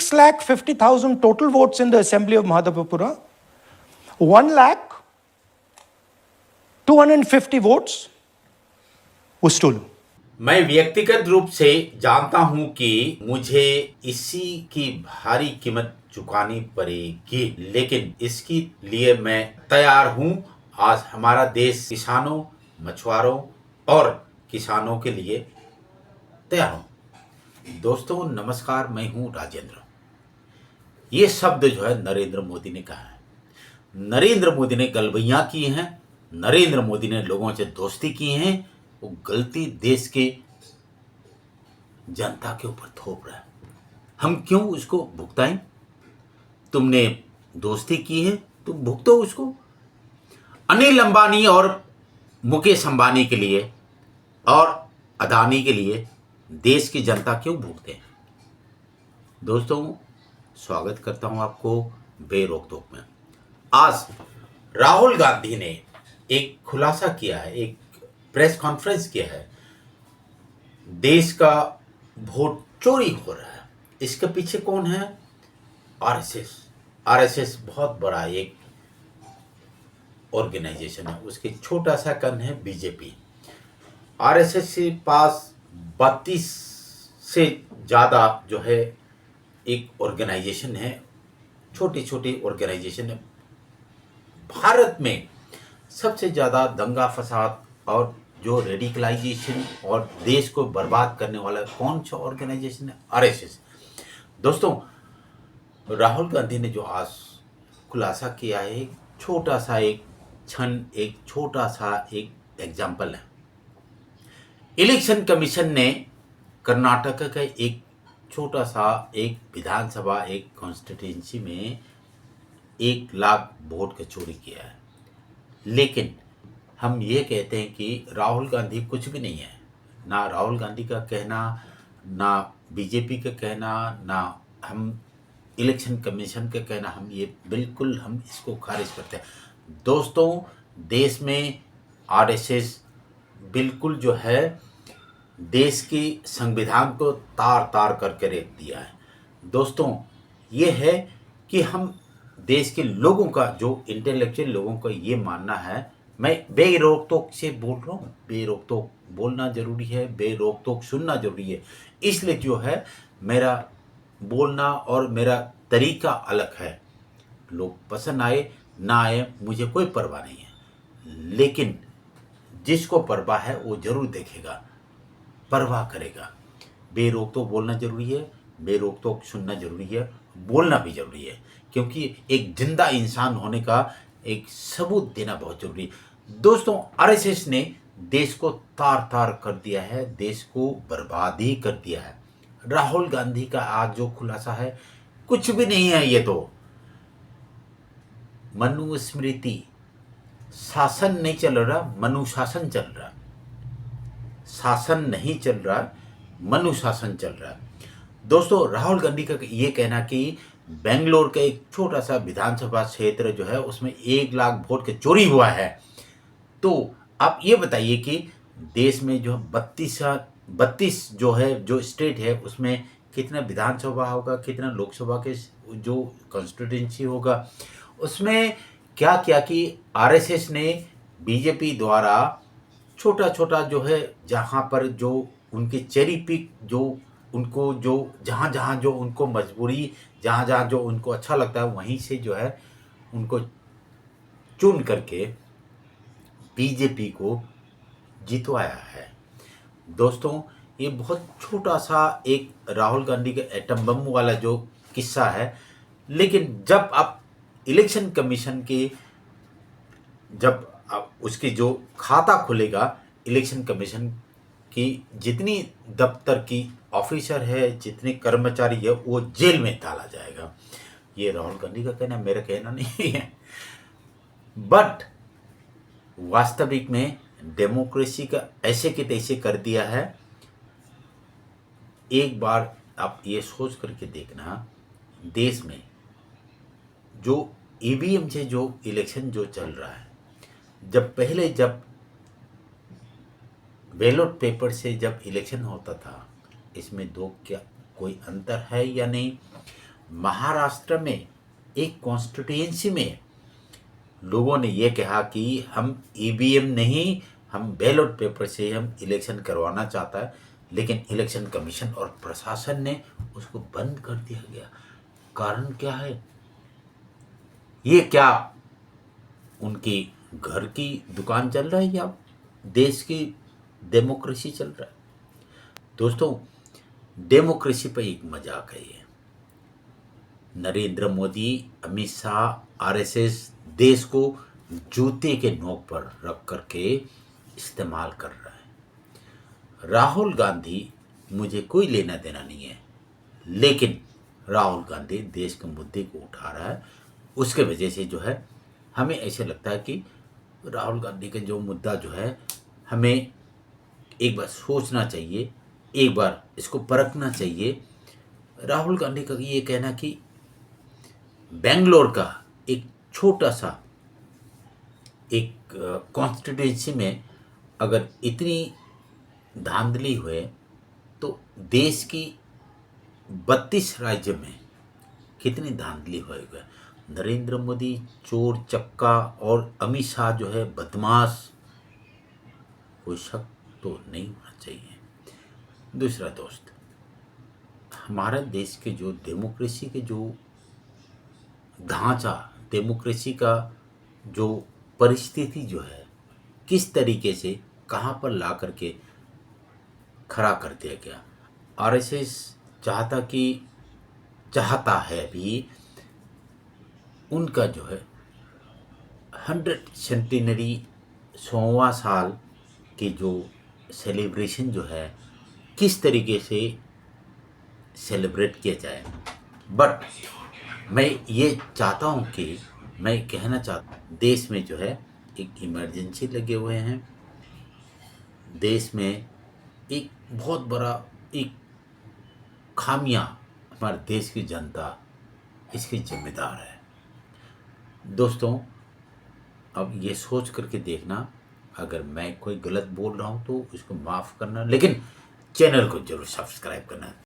6,50,000 total votes in the assembly of Mahadevapura. 1,250,000 votes was stolen. मैं व्यक्तिगत रूप से जानता हूं कि मुझे इसी की भारी कीमत चुकानी पड़ेगी, लेकिन इसके लिए मैं तैयार हूं। आज हमारा देश किसानों, मछुआरों और किसानों के लिए तैयार हूं। दोस्तों नमस्कार, मैं हूं राजेंद्र। ये शब्द जो है नरेंद्र मोदी ने कहा है। नरेंद्र मोदी ने गलबैयां की हैं, नरेंद्र मोदी ने लोगों से दोस्ती की हैं। वो गलती देश के जनता के ऊपर थोप रहा है। हम क्यों उसको भुगताएं? तुमने दोस्ती की है तो भुगतो उसको। अनिल अंबानी और मुकेश अंबानी के लिए और अदानी के लिए देश की जनता क्यों भुगते हैं? दोस्तों स्वागत करता हूं आपको बेरोक टोक में। आज राहुल गांधी ने एक खुलासा किया है, एक प्रेस कॉन्फ्रेंस किया है। देश का वोट चोरी हो रहा है। इसके पीछे कौन है? आरएसएस। आरएसएस बहुत बड़ा एक ऑर्गेनाइजेशन है, उसके छोटा सा कन है बीजेपी। आरएसएस के पास 32 से ज़्यादा जो है एक ऑर्गेनाइजेशन है, छोटी छोटी ऑर्गेनाइजेशन है। भारत में सबसे ज़्यादा दंगा फसाद और जो रेडिकलाइजेशन और देश को बर्बाद करने वाला कौन सा ऑर्गेनाइजेशन है? आरएसएस। दोस्तों राहुल गांधी ने जो आज खुलासा किया है, एक छोटा सा एक क्षण, एक छोटा सा एक एग्जाम्पल है। इलेक्शन कमीशन ने कर्नाटक का एक छोटा सा एक विधानसभा एक कॉन्स्टिट्यूंसी में 1 लाख वोट का चोरी किया है। लेकिन हम ये कहते हैं कि राहुल गांधी कुछ भी नहीं है। ना राहुल गांधी का कहना, ना बीजेपी का कहना, ना हम इलेक्शन कमीशन का कहना, हम ये बिल्कुल हम इसको खारिज करते हैं। दोस्तों देश में आरएसएस बिल्कुल जो है देश की संविधान को तार तार करके रख दिया है। दोस्तों ये है कि हम देश के लोगों का, जो इंटेलेक्चुअल लोगों का ये मानना है, मैं बेरोक टोक से बोल रहा हूँ। बेरोक टोक बोलना जरूरी है, बेरोक टोक सुनना जरूरी है। इसलिए जो है मेरा बोलना और मेरा तरीका अलग है। लोग पसंद आए ना आए मुझे कोई परवाह नहीं है, लेकिन जिसको परवाह है वो जरूर देखेगा, परवाह करेगा। बेरोक टोक बोलना जरूरी है, बेरोक टोक सुनना जरूरी है, बोलना भी जरूरी है, क्योंकि एक जिंदा इंसान होने का एक सबूत देना बहुत जरूरी है। दोस्तों आरएसएस ने देश को तार तार कर दिया है, देश को बर्बाद ही कर दिया है। राहुल गांधी का आज जो खुलासा है कुछ भी नहीं है। ये तो मनुस्मृति शासन नहीं चल रहा, मनुशासन चल रहा। शासन नहीं चल रहा, मनुशासन चल रहा है। दोस्तों राहुल गांधी का ये कहना कि बेंगलोर का एक छोटा सा विधानसभा क्षेत्र जो है उसमें 1 लाख वोट के चोरी हुआ है। तो आप ये बताइए कि देश में जो 32 जो है जो स्टेट है उसमें कितना विधानसभा होगा, कितना लोकसभा के जो कॉन्स्टिट्यूंसी होगा, उसमें क्या किया कि आरएसएस ने बीजेपी द्वारा छोटा छोटा जो है जहाँ पर जो उनके चेरी पिक जो उनको जो जहाँ जहाँ जो उनको मजबूरी, जहाँ जहाँ जो उनको अच्छा लगता है वहीं से जो है उनको चुन करके बीजेपी को जितवाया है। दोस्तों ये बहुत छोटा सा एक राहुल गांधी के एटम बम वाला जो किस्सा है, लेकिन जब आप इलेक्शन कमीशन के जब उसकी जो खाता खुलेगा, इलेक्शन कमीशन की जितनी दफ्तर की ऑफिसर है, जितने कर्मचारी है, वो जेल में डाला जाएगा। ये राहुल गांधी का कहना, मेरा कहना नहीं है। बट वास्तविक में डेमोक्रेसी का ऐसे के तैसे कर दिया है। एक बार आप ये सोच करके देखना, देश में जो ईवीएम से जो इलेक्शन जो चल रहा है, जब बैलेट पेपर से जब इलेक्शन होता था, इसमें दो क्या कोई अंतर है या नहीं? महाराष्ट्र में एक कॉन्स्टिट्यूएंसी में लोगों ने ये कहा कि हम ईवीएम नहीं, हम बैलेट पेपर से हम इलेक्शन करवाना चाहता है, लेकिन इलेक्शन कमीशन और प्रशासन ने उसको बंद कर दिया गया। कारण क्या है? ये क्या उनकी घर की दुकान चल रहा है या देश की डेमोक्रेसी चल रहा है? दोस्तों, डेमोक्रेसी पर एक मजाक है ये। नरेंद्र मोदी, अमित शाह, आरएसएस देश को जूते के नोक पर रख करके इस्तेमाल कर रहा है। राहुल गांधी, मुझे कोई लेना देना नहीं है, लेकिन राहुल गांधी देश के मुद्दे को उठा रहा है। उसके वजह से जो है हमें ऐसे लगता है कि राहुल गांधी का जो मुद्दा जो है हमें एक बार सोचना चाहिए, एक बार इसको परखना चाहिए। राहुल गांधी का ये कहना कि बेंगलोर का एक छोटा सा एक कॉन्स्टिट्यूंसी में अगर इतनी धांधली हुए तो देश की 32 राज्य में कितनी धांधली होएगा। नरेंद्र मोदी चोर चक्का और अमित शाह जो है बदमाश, कोई शक तो नहीं होना चाहिए। दूसरा दोस्त, हमारे देश के जो डेमोक्रेसी के जो ढांचा, डेमोक्रेसी का जो परिस्थिति जो है किस तरीके से कहाँ पर ला करके खड़ा कर दिया गया। आरएसएस चाहता है भी उनका जो है 100 सेंटिनरी 100वां साल की जो सेलिब्रेशन जो है किस तरीके से सेलिब्रेट किया जाए। बट मैं ये चाहता हूँ कि मैं कहना चाहता हूँ, देश में जो है एक इमरजेंसी लगे हुए हैं। देश में एक बहुत बड़ा एक खामियां हमारे देश की जनता इसकी जिम्मेदार है। दोस्तों, अब ये सोच करके देखना, अगर मैं कोई गलत बोल रहा हूँ तो इसको माफ़ करना, लेकिन चैनल को जरूर सब्सक्राइब करना।